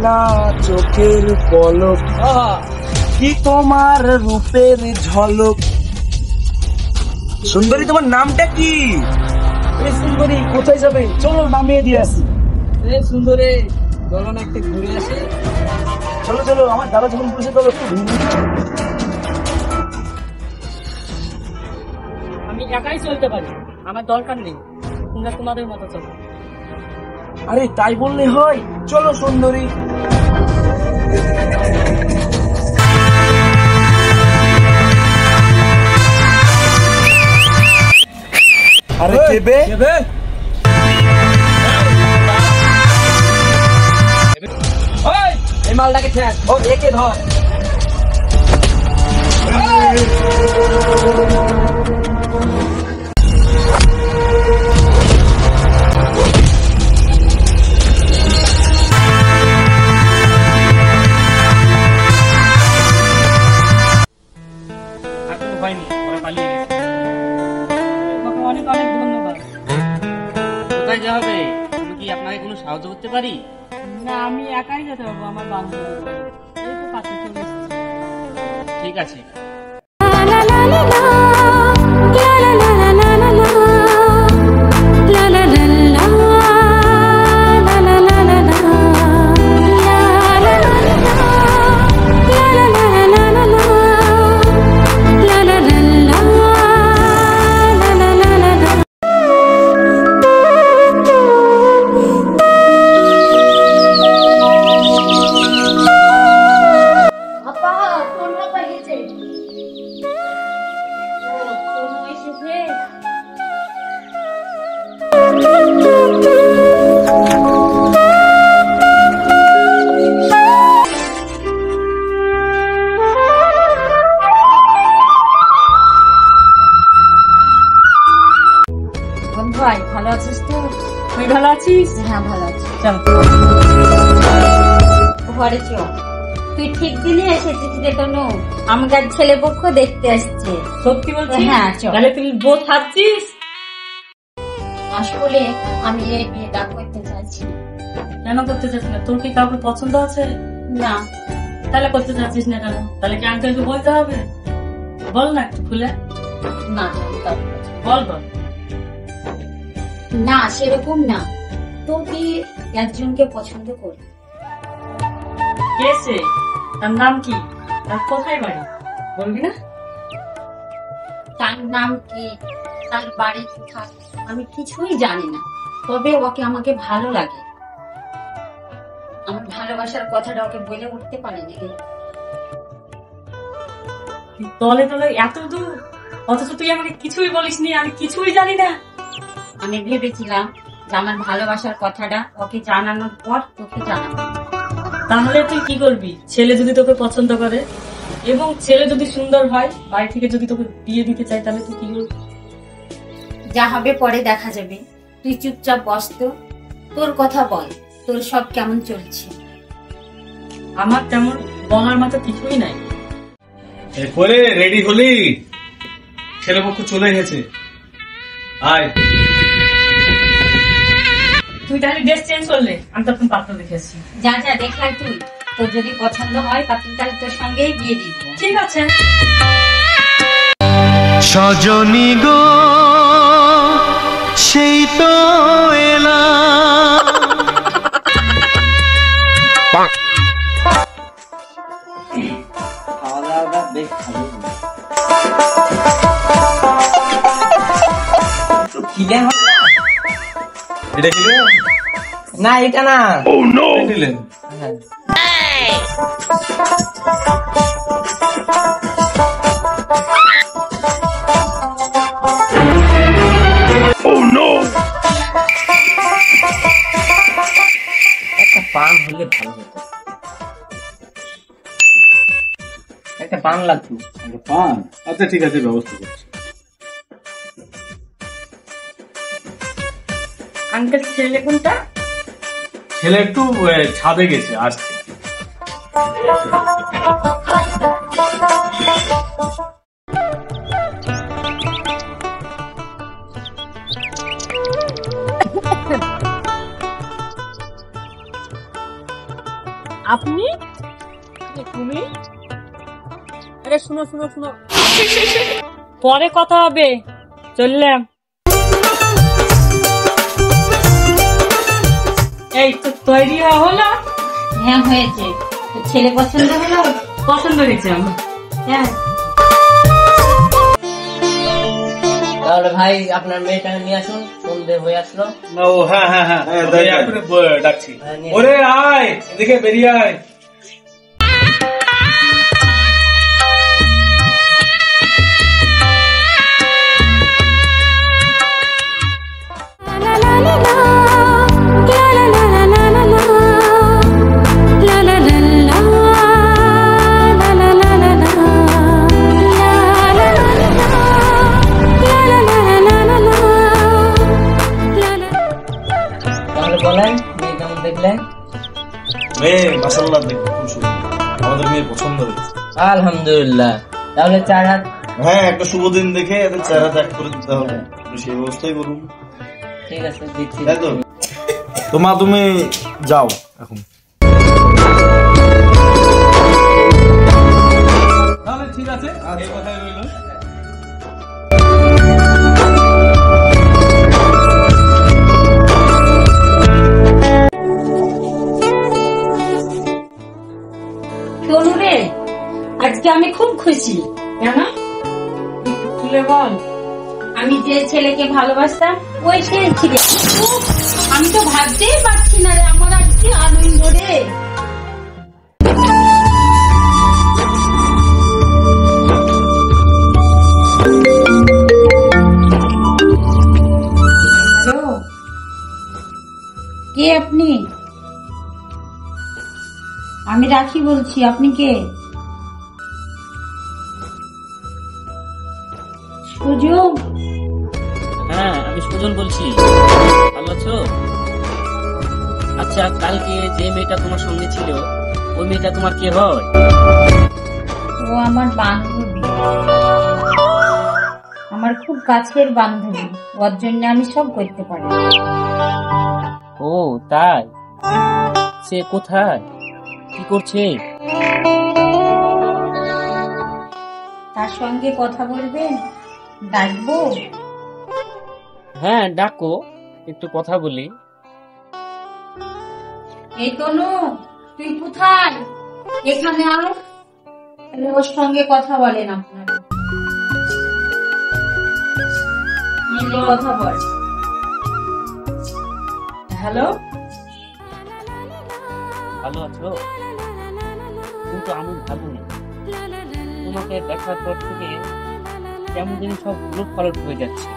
না চোখের পলক, কি তোমার রূপের ঝলক। সুন্দরী, তোমার নামটা কি? সুন্দরী, কোথায় যাবে? চলো নামিয়ে দিয়ে আসি। সুন্দরী, চলো না একটু ঘুরে আসে। চলো চলো, আমার দাদা যখন বসে চলো। আমি একাই চলতে পারি, আমার দরকার নেই, তোমরা তোমাদের মতো চলো। আরে তাই বললে হয়, চলো সুন্দরী। আরে কেবে এই মালটাকে ঠেক, ও একে ধর। হয়নি, ওরা পালিয়ে গেছে। তোমাকে অনেক অনেক ধন্যবাদ। কোথায় যাওয়া হবে? তুমি কি আপনাকে কোনো সাহায্য করতে পারি? না, আমি একাই যেতে পারবো, আমার বান্ধব এই তো কাছে চলে এসেছি। ঠিক আছে। ভাই ভালো আছিস তো? তুই ভালো আছিস? হ্যাঁ ভালো আছি। চল ঘরে চ। তুই ঠিক দিনে এসেছিস রে তনু, আমাদের ছেলে পক্ষ দেখতে আসছে। সত্যি বলছিস? হ্যাঁ চল। তাহলে তুই বোধ থাকছিস? আসলে আমি এই বিয়েটা করতে চাইছি। কেন করতে চাচ্ছিস না? তোর কি কাউকে পছন্দ আছে? না তাহলে করতে চাচ্ছিস না কেন? তাহলে কি আঙ্কেলকে বলতে হবে? বল না একটু খুলে। না বল বল। না সেরকম না, তো কি একজনকে পছন্দ করি। কে সে? তার নাম কি? তার কোথায় বাড়ি? বলবি না? তার নাম কি, তার বাড়ি কোথায় আমি কিছুই জানি না, তবে ওকে আমাকে ভালো লাগে। আমার ভালোবাসার কথাটা ওকে বলে উঠতে পারিনি রে। তলে তলে এত দূর, অথচ তুই আমাকে কিছুই বলিসনি, আমি কিছুই জানি না। আমি ভেবেছিলাম যে আমার ভালোবাসার কথাটা ওকে জানানোর পর তোকে জানাবো। তাহলে তুই কি করবি? ছেলে যদি তোকে পছন্দ করে এবং ছেলে যদি সুন্দর হয়, বাড়ি থেকে যদি তোকে বিয়ে দিতে চায়, তাহলে তুই কি করবি? যা হবে পরে দেখা যাবে, তুই চুপচাপ বস তো, তোর কথা বল, তোর সব কেমন চলছে? আমার তেমন বলার মতো কিছুই নাই। এরপরে রেডি হলি? ছেলে পক্ষ চলে গেছে, আয়। তুই তাহলে ড্রেস চেঞ্জ করলে, আমি তখন পাত্র দেখেছি। যা যা দেখলাই তুই, তোর যদি পছন্দ হয় পাত্র তাহলে তোর সঙ্গেই বিয়ে দিব। ঠিক আছে। সজনী গো সেই তো এলাম। খাওয়া দাওয়াটা বেশ ভালো। এটা কি না এটা না। দিলেন? একটা পান হলে ভালো হতো, একটা পান লাগতো। পান? আচ্ছা ঠিক আছে, ব্যবস্থা করছি। আঙ্কেল ছেলে কোনটা? ছেলে একটু ছাদে গেছে, আসছে। আরে শুনো শুনো শুনো, পরে কথা হবে, চললাম। এই তো তৈরি হলো? হ্যাঁ হয়েছে। তো ছেলে পছন্দ হলো? পছন্দ হয়েছে আমার। হ্যাঁ। তাহলে ভাই আপনার মেয়েটাকে নিয়ে আসুন, সন্ধে হয়ে আসলো। ও হ্যাঁ হ্যাঁ হ্যাঁ, তাই, আমি তাই। এখনই ডাকছি। হ্যাঁ, নিয়ে ওরে আয়, এদিকে বেরিয়ে আয়। তাহলে বলেন মেয়ে কেমন দেখলেন? মেয়ে মাশাআল্লাহ দেখতে খুব সুন্দর, আমাদের মেয়ের পছন্দ হয়েছে। আলহামদুলিল্লাহ। তাহলে 4 হাত। হ্যাঁ, একটা শুভ দিন দেখে এদের চেহারা ত্যাগ করে দিতে হবে, তো সেই ব্যবস্থাই করুন। ঠিক আছে, দিচ্ছি। তাই তো? তো মা তুমি যাও এখন। তাহলে ঠিক আছে, এই কথাই রইল। তনু রে, আজকে আমি খুব খুশি। কেন? খুলে বল। আমি যে ছেলেকে ভালোবাসতাম ওই ছেলে ছিল। আমি তো ভাবতেই পারছি না রে, আমার আজকে আনন্দ রে। হ্যালো, কে আপনি? আমি রাখি বলছি, আপনি কে? সুজন? হ্যাঁ, আমি সুজন বলছি। ভালো আছো? আচ্ছা, কালকে যে মেয়েটা তোমার সঙ্গে ছিল ওই মেয়েটা তোমার কে হয়? ও আমার বান্ধবী, আমার খুব কাছের বান্ধবী। ওর জন্য আমি সব করতে পারি। ও তাই? সে কোথায়, কি করছে? তার সঙ্গে কথা বলবেন? ডাকবো? হ্যাঁ ডাকো, একটু কথা বলি। এই তনু, তুই কোথায়? এখানে আয়, তাহলে ওর সঙ্গে কথা বলেন আপনারা। মিলে কথা বল। হ্যালো, ভালো আছো? কিন্তু আমি ভালো নেই। তোমাকে দেখার পর থেকে কেমন যেন সব উলট পালট হয়ে যাচ্ছে,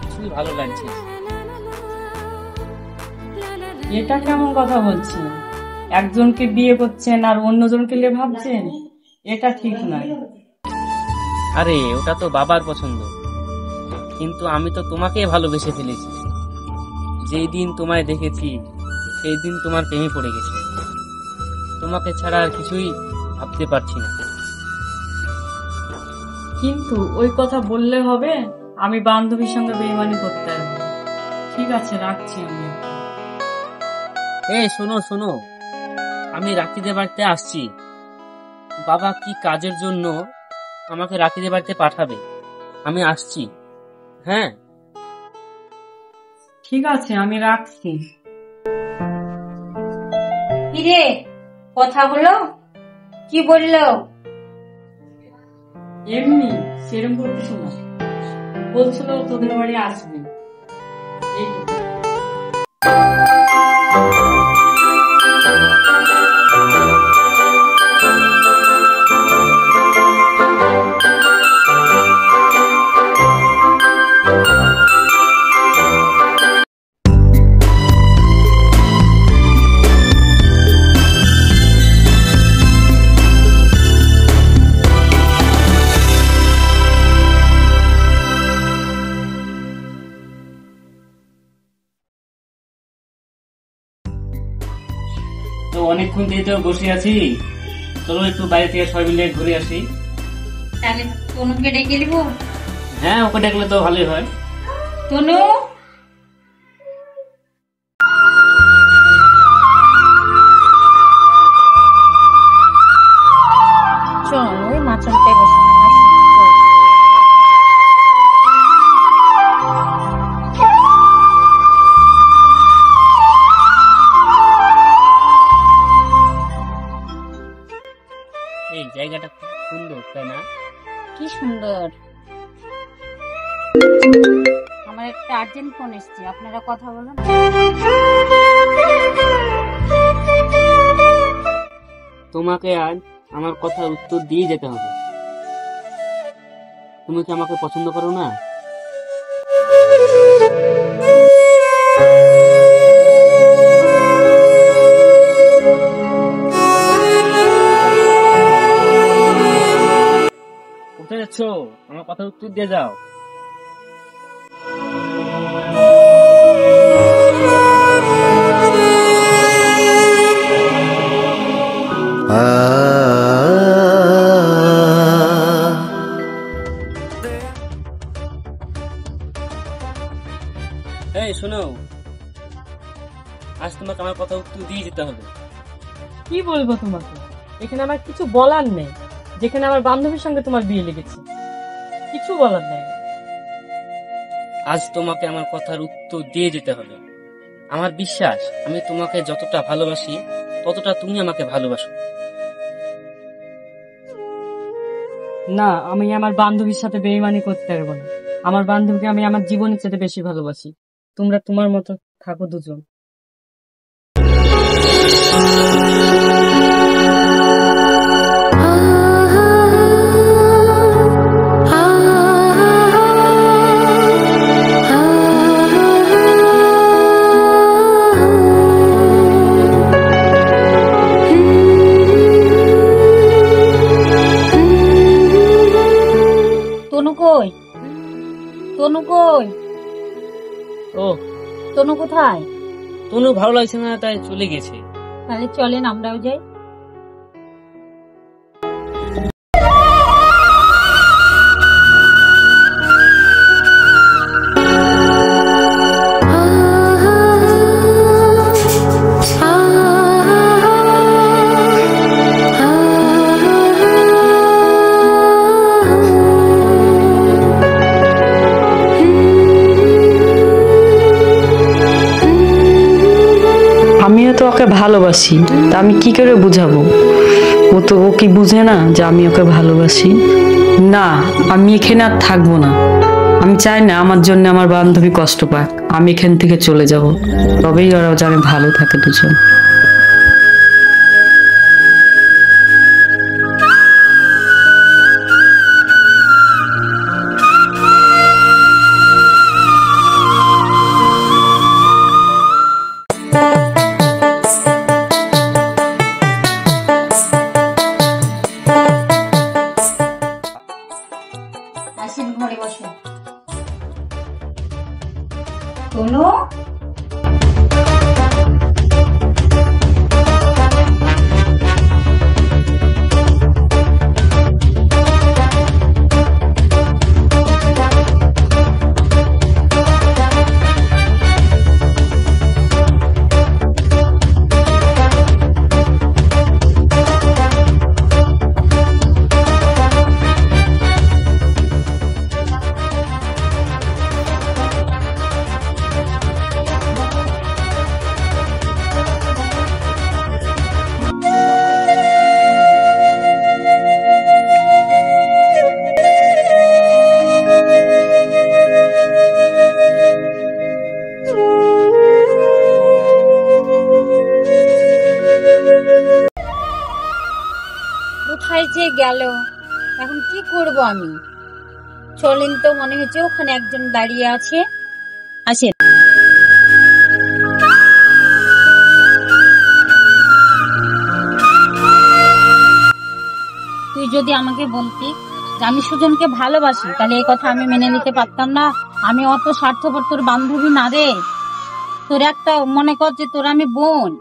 কিছুই ভালো লাগছে। এটা কেমন কথা বলছেন? একজনকে বিয়ে করছেন আর অন্যজনকে নিয়ে ভাবছেন, এটা ঠিক নয়। আরে ওটা তো বাবার পছন্দ, কিন্তু আমি তো তোমাকে ভালোবেসে ফেলেছি। যেই দিন তোমায় দেখেছি সেই দিন তোমার প্রেমে পড়ে গেছি। তোমাকে ছাড়া আর কিছুই ভাবতে পারছি না। কিন্তু ওই কথা বললে হবে? আমি বান্ধবীর সঙ্গে বেইমানি করতে হবে। ঠিক আছে, রাখছি আমি। এই শোনো শোনো, আমি রাকিদের বাড়িতে আসছি। বাবা কি কাজের জন্য আমাকে রাকিদের বাড়িতে পাঠাবে, আমি আসছি। হ্যাঁ ঠিক আছে, আমি রাখছি। কিরে, কথা হলো? কি বললো? এমনি সেরকম করে কিছু না, বলছিল তোদের বাড়ি আসবে। এইটুকু। তো অনেকক্ষণ দিয়ে তো বসে আছি, চলো একটু বাইরে থেকে সবাই মিলে ঘুরে আসি। তাহলে তনুকে ডেকে নিব? হ্যাঁ ওকে দেখলে তো ভালোই হয়। তনু, পেছনটায় বসে আসি, চল। এই জায়গাটা খুব সুন্দর, তাই না? কি সুন্দর। আমার একটা আর্জেন্ট ফোন এসছে, আপনারা কথা বলুন। তোমাকে আজ আমার কথার উত্তর দিয়ে যেতে হবে। তুমি কি আমাকে পছন্দ করো না? কোথায় যাচ্ছ? আমার কথার উত্তর দিয়ে যাও। এই শোনো, আজ তোমাকে আমার কথা উত্তর দিয়ে যেতে হবে। কি বলবো তোমাকে? এখানে আমার কিছু বলার নেই, যেখানে আমার বান্ধবীর সঙ্গে তোমার বিয়ে লেগেছে। কিছু বলার নেই। আজ তোমাকে আমার কথার উত্তর দিয়ে যেতে হবে। আমার বিশ্বাস, আমি তোমাকে যতটা ভালোবাসি ততটা তুমি আমাকে ভালোবাসো। না, আমি আমার বান্ধবীর সাথে বেইমানি করতে পারবো না। আমার বান্ধবীকে আমি আমার জীবনের চেয়ে বেশি ভালোবাসি। তোমরা তোমার মতো থাকো দুজন। তনু কই? তনু কই? ও, তনু কোথায়? তনু ভালো লাগছে না তাই চলে গেছে। তাহলে চলেন আমরাও যাই। আমিও তো ওকে ভালোবাসি, তা আমি কি করে বুঝাবো? ও কি বুঝে না যে আমি ওকে ভালোবাসি? না, আমি এখানে আর থাকবো না। আমি চাই না আমার জন্য আমার বান্ধবী কষ্ট পাক। আমি এখান থেকে চলে যাব, তবেই ওরা জানে ভালো থাকে দুজন। আসেন, ঘরে বসো। তনু, কোথায় যে গেল? এখন কি করব আমি? চলেন তো, মনে হচ্ছে ওখানে একজন দাঁড়িয়ে আছে। আসেন। তুই যদি আমাকে বলতি যে আমি সুজনকে ভালোবাসি, তাহলে এই কথা আমি মেনে নিতে পারতাম না। আমি অত স্বার্থপর তোর বান্ধবী না রে। তোর একটা মনে কর যে তোর আমি বোন,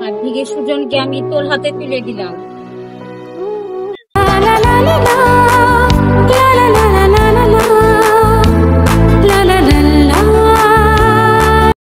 আর দিকে সুজনকে আমি তোর হাতে তুলে দিলাম।